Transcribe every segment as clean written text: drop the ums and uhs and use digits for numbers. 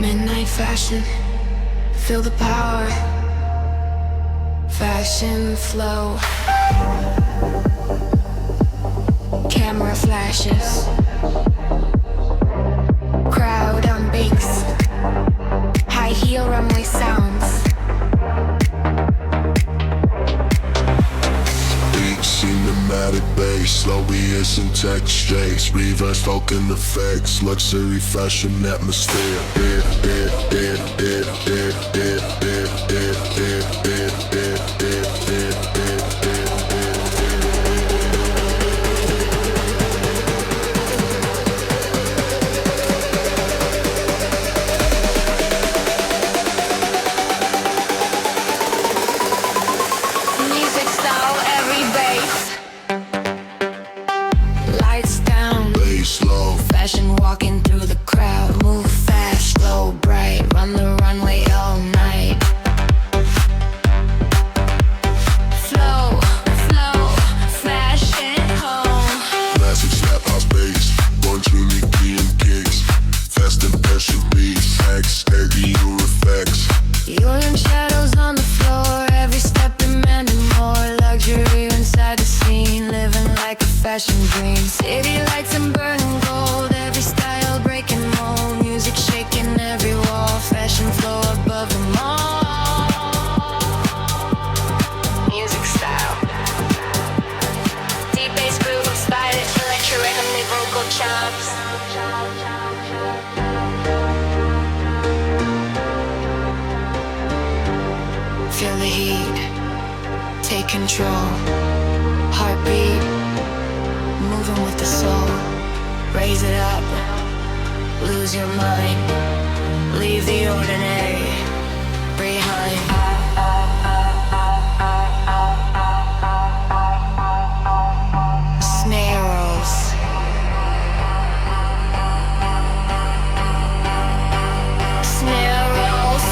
Midnight fashion, feel the power. Fashion flow. Camera flashes. Crowd on beats. High heel runway sounds. Cinematic bass, slow BS and tech shakes, reverse token effects, luxury fashion atmosphere. Music style, every bass. Lights down, Bass low, fashion walking through the crowd. Move fast, slow, bright, run the runway all night. Flow, flow, fashion home. classic snap house bass, born truly and kicks, fast and fashion beats, hacks, eggy your effects. Union shadows on the floor, every step demanding more. Luxury inside the scene, living like a fashion dream. City lights and burning gold, every style breaking mold. Music shaking every wall, fashion flow above them all. Music style, deep bass groove inspired, electro rhythmic vocal chops. Feel the heat, take control. Heartbeat, moving with the soul. Raise it up, lose your mind. Leave the ordinary behind. Snare rolls. Snare rolls.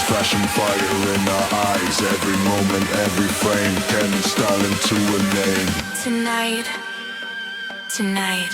Flashing fire in our eyes, every moment, every frame, turning style into a name. Tonight, tonight.